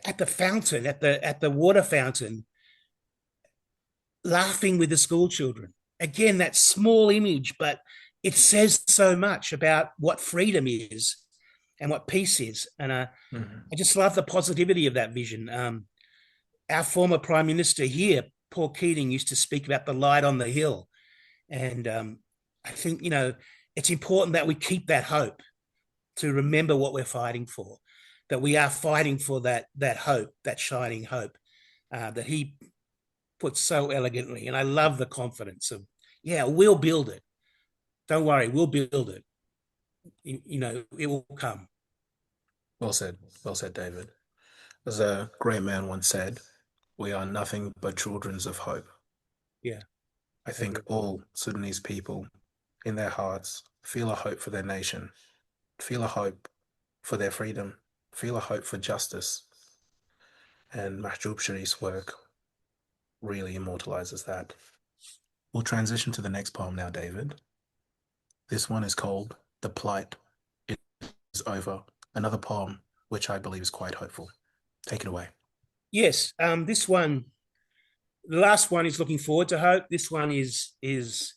Speaker 5: at the fountain, at the water fountain, laughing with the school children. Again, that small image, but it says so much about what freedom is and what peace is. And I just love the positivity of that vision. Our former Prime Minister here, Paul Keating, used to speak about the light on the hill. And I think, you know, it's important that we keep that hope, to remember what we're fighting for, that we are fighting for that hope, that shining hope that he puts so elegantly. And I love the confidence of, yeah, we'll build it. Don't worry, we'll build it. You know, it will come.
Speaker 3: Well said, David. As a great man once said, we are nothing but children of hope.
Speaker 5: Yeah.
Speaker 3: I think all Sudanese people in their hearts feel a hope for their nation, feel a hope for their freedom, feel a hope for justice. And Mahjoub Sharif's work really immortalizes that. We'll transition to the next poem now, David. This one is called The Plight is Over, another poem which I believe is quite hopeful. Take it away.
Speaker 5: Yes, this one, the last one is looking forward to hope. This one is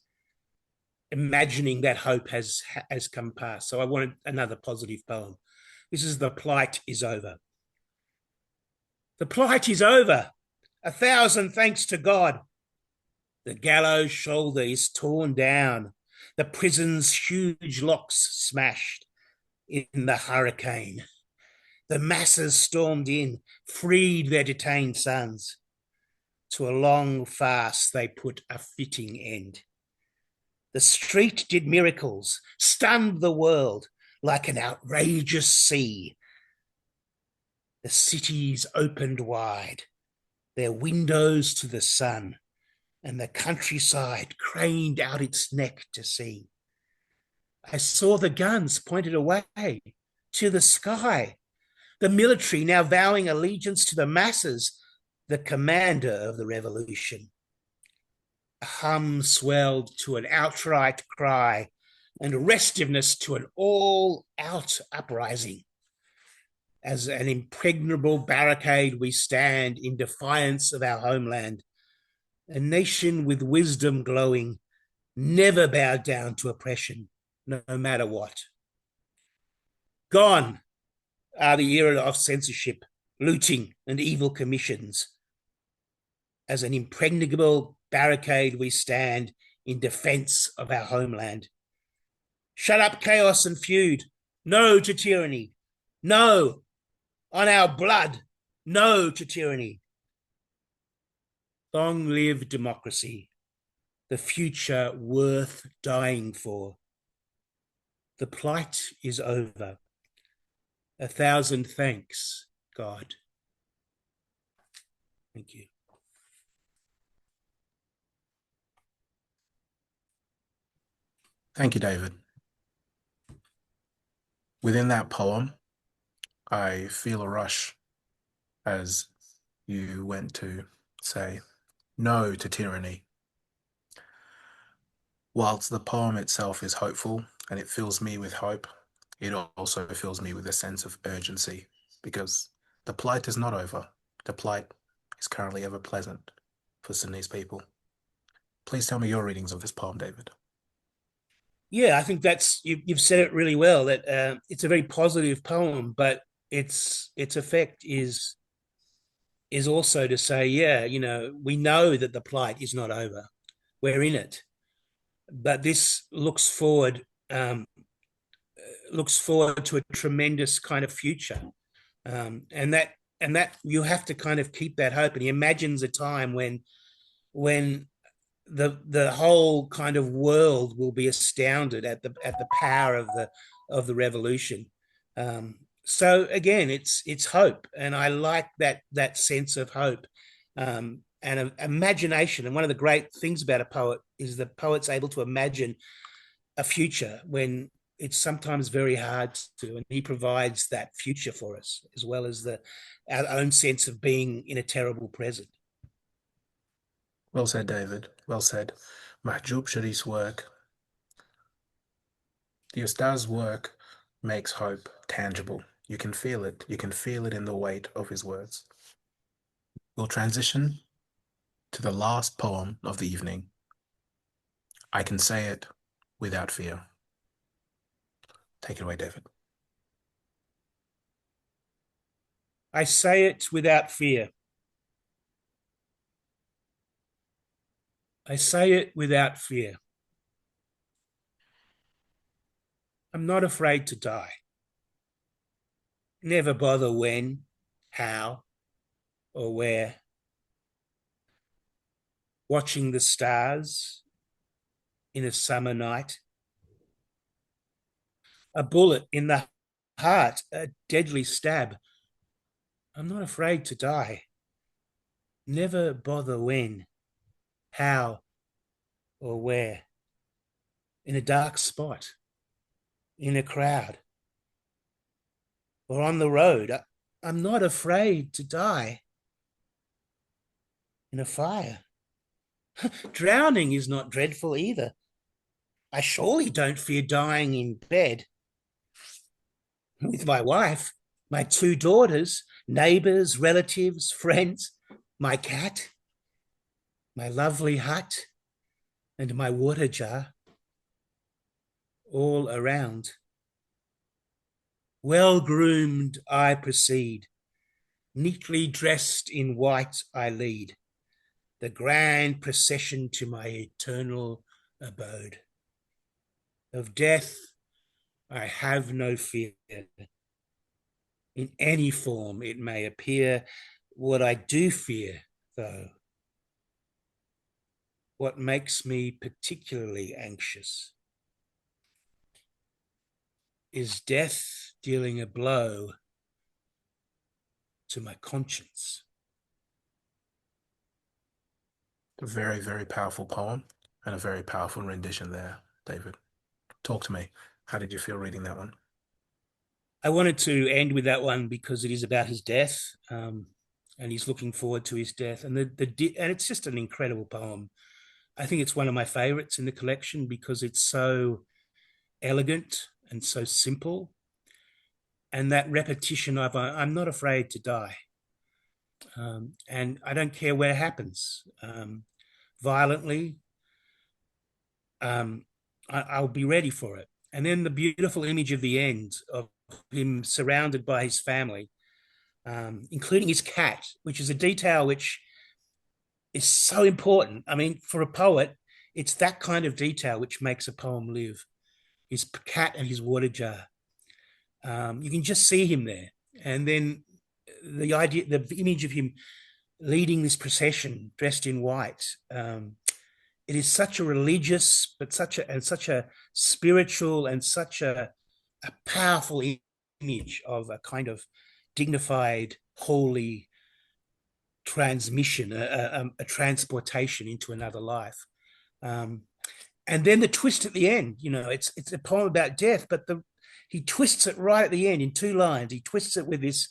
Speaker 5: imagining that hope has come past. So I wanted another positive poem. This is The Plight is Over. The plight is over. 1,000 thanks to God. The gallows shoulder is torn down. The prison's huge locks smashed in the hurricane. The masses stormed in, freed their detained sons. To a long fast they put a fitting end. The street did miracles, stunned the world like an outrageous sea. The cities opened wide, their windows to the sun, and the countryside craned out its neck to see. I saw the guns pointed away to the sky, the military now vowing allegiance to the masses, the commander of the revolution. A hum swelled to an outright cry, and restiveness to an all-out uprising. As an impregnable barricade we stand in defiance of our homeland, a nation with wisdom glowing, never bowed down to oppression, no matter what. Gone are the era of censorship, looting, and evil commissions. As an impregnable barricade we stand in defense of our homeland. Shut up chaos and feud. No to tyranny. No on our blood. No to tyranny. Long live democracy, the future worth dying for. The plight is over. 1,000 thanks, God. Thank you.
Speaker 3: Thank you, David. Within that poem, I feel a rush as you went to say no to tyranny. Whilst the poem itself is hopeful and it fills me with hope, it also fills me with a sense of urgency, because the plight is not over. The plight is currently ever present for Sudanese people. Please tell me your readings of this poem, David.
Speaker 5: Yeah, I think that's you've said it really well. That it's a very positive poem, but its effect is also to say, yeah, you know, we know that the plight is not over. We're in it, but this looks forward to a tremendous kind of future, and that you have to kind of keep that hope. And he imagines a time when the whole kind of world will be astounded at the power of the revolution. So again, it's hope, and I like that sense of hope and imagination. And one of the great things about a poet is the poet's able to imagine a future when it's sometimes very hard to, and he provides that future for us, as well as our own sense of being in a terrible present.
Speaker 3: Well said, David. Well said. Mahjoub Sharif's work, the Ustaz's work, makes hope tangible. You can feel it. You can feel it in the weight of his words. We'll transition to the last poem of the evening. I Can Say It Without Fear. Take it away, David.
Speaker 5: I say it without fear. I say it without fear. I'm not afraid to die. Never bother when, how, or where. Watching the stars in a summer night. A bullet in the heart, a deadly stab. I'm not afraid to die. Never bother when, how, or where. In a dark spot, in a crowd, or on the road. I'm not afraid to die in a fire. Drowning is not dreadful either. I surely don't fear dying in bed with my wife, my 2 daughters, neighbors, relatives, friends, my cat, my lovely hut, and my water jar, all around. Well-groomed I proceed, neatly dressed in white I lead, the grand procession to my eternal abode. Of death I have no fear. In any form it may appear. What I do fear, though, what makes me particularly anxious, is death dealing a blow to my conscience.
Speaker 3: A very, very powerful poem and a very powerful rendition there, David. Talk to me. How did you feel reading that one?
Speaker 5: I wanted to end with that one because it is about his death, and he's looking forward to his death. And and it's just an incredible poem. I think it's one of my favorites in the collection because it's so elegant and so simple. And that repetition of I'm not afraid to die. And I don't care where it happens. Violently, I'll be ready for it. And then the beautiful image of the end of him surrounded by his family, including his cat, which is a detail which is so important. I mean, for a poet, it's that kind of detail which makes a poem live. His cat and his water jar. You can just see him there. And then the image of him leading this procession dressed in white. It is such a religious, but such a spiritual and such a powerful image of a kind of dignified, holy transmission, a transportation into another life. And then the twist at the end, it's a poem about death, but he twists it right at the end in 2 lines. He twists it with this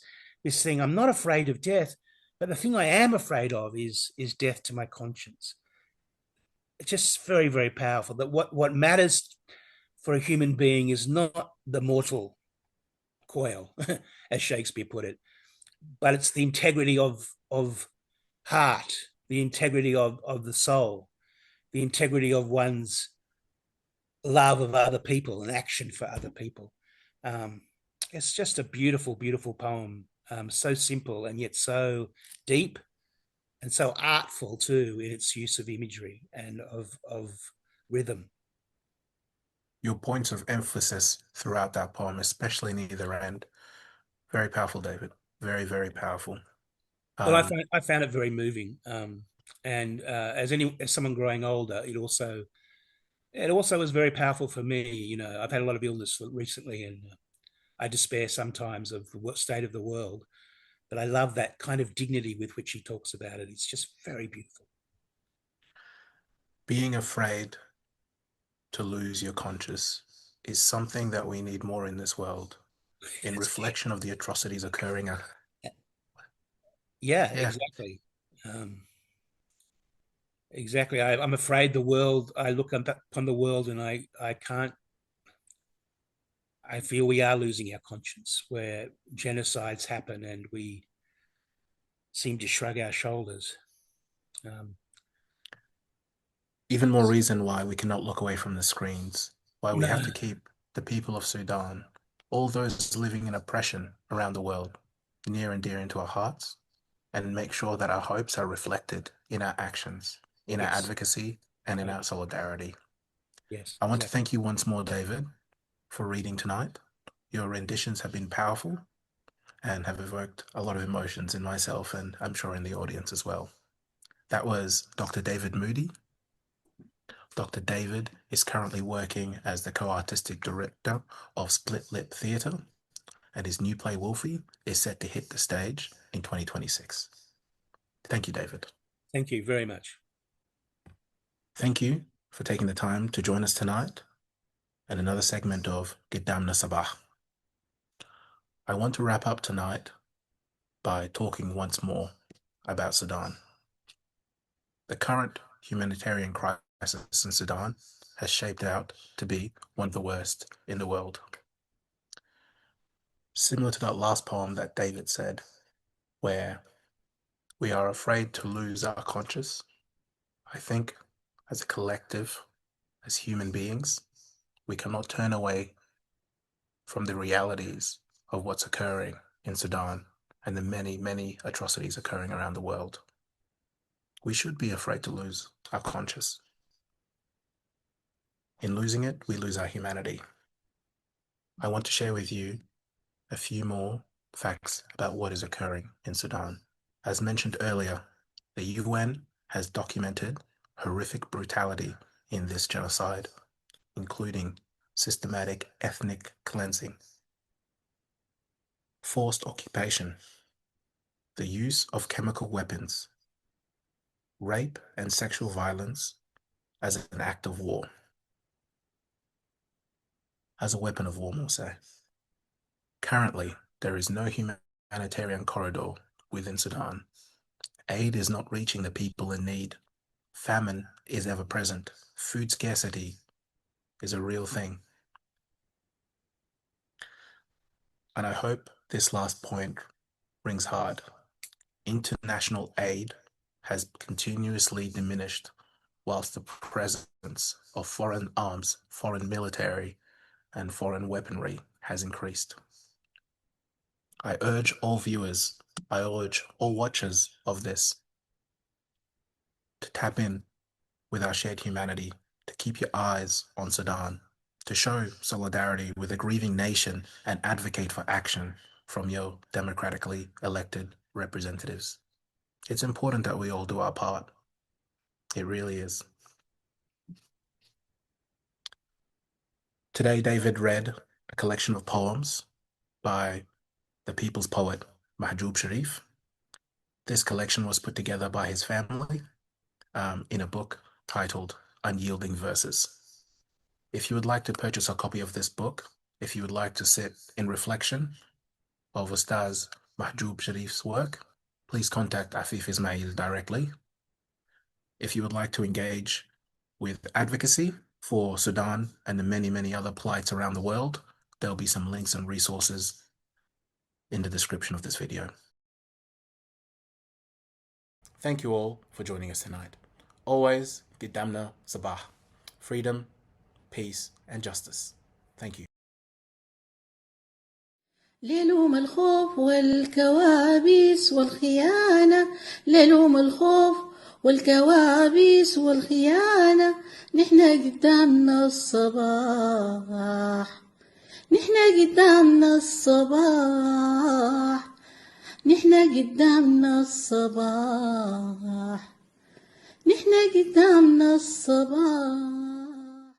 Speaker 5: thing. I'm not afraid of death, but the thing I am afraid of is death to my conscience. It's just very, very powerful that what matters for a human being is not the mortal coil, as Shakespeare put it, but it's the integrity of heart, the integrity of the soul, the integrity of one's love of other people and action for other people. It's just a beautiful, beautiful poem, so simple and yet so deep and so artful too in its use of imagery and of rhythm.
Speaker 3: Your points of emphasis throughout that poem, especially near the end, very powerful, David. Very, very powerful.
Speaker 5: Well, I found it very moving, and as someone growing older, it also was very powerful for me. I've had a lot of illness recently, and I despair sometimes of the state of the world. But I love that kind of dignity with which he talks about it. It's just very beautiful.
Speaker 3: Being afraid to lose your conscience is something that we need more in this world, in reflection of the atrocities occurring.
Speaker 5: Yeah, exactly. Exactly. I'm afraid I look upon the world and I can't, I feel we are losing our conscience, where genocides happen and we seem to shrug our shoulders.
Speaker 3: Even more reason why we cannot look away from the screens, why we have to keep the people of Sudan, all those living in oppression around the world, near and dear into our hearts, and make sure that our hopes are reflected in our actions, in our advocacy, and in our solidarity.
Speaker 5: Yes.
Speaker 3: I want to thank you once more, David, for reading tonight. Your renditions have been powerful and have evoked a lot of emotions in myself, and I'm sure in the audience as well. That was Dr. David Moody. Dr. David is currently working as the co-artistic director of Split Lip Theatre, and his new play, Wolfie, is set to hit the stage in 2026. Thank you, David.
Speaker 5: Thank you very much.
Speaker 3: Thank you for taking the time to join us tonight at another segment of Gadamna Al-Sabah. I want to wrap up tonight by talking once more about Sudan. The current humanitarian crisis in Sudan has shaped out to be one of the worst in the world. Similar to that last poem that David said, where we are afraid to lose our conscience, I think as a collective, as human beings, we cannot turn away from the realities of what's occurring in Sudan and the many, many atrocities occurring around the world. We should be afraid to lose our conscience. In losing it, we lose our humanity. I want to share with you a few more facts about what is occurring in Sudan. As mentioned earlier, the UN has documented horrific brutality in this genocide, including systematic ethnic cleansing, forced occupation, the use of chemical weapons, rape and sexual violence as an act of war, as a weapon of war, more so. Currently, there is no humanitarian corridor within Sudan. Aid is not reaching the people in need. Famine is ever present. Food scarcity is a real thing. And I hope this last point rings hard. International aid has continuously diminished whilst the presence of foreign arms, foreign military, and foreign weaponry has increased. I urge all viewers, I urge all watchers of this to tap in with our shared humanity, to keep your eyes on Sudan, to show solidarity with a grieving nation and advocate for action from your democratically elected representatives. It's important that we all do our part. It really is. Today, David read a collection of poems by the people's poet, Mahjoub Sharif. This collection was put together by his family in a book titled Unyielding Verses. If you would like to purchase a copy of this book, if you would like to sit in reflection of Ustaz Mahjoub Sharif's work, please contact Afif Ismail directly. If you would like to engage with advocacy for Sudan and the many, many other plights around the world, there'll be some links and resources in the description of this video. Thank you all for joining us tonight. Always, Gadamna Al-Sabah. Freedom, peace, and justice. Thank you.
Speaker 1: ليلوم الخوف والكوابيس والخيانة، ليلوم الخوف والكوابيس والخيانة، نحنا قدامنا الصباح، نحنا قدامنا الصباح، نحنا قدامنا الصباح، نحنا قدامنا الصباح.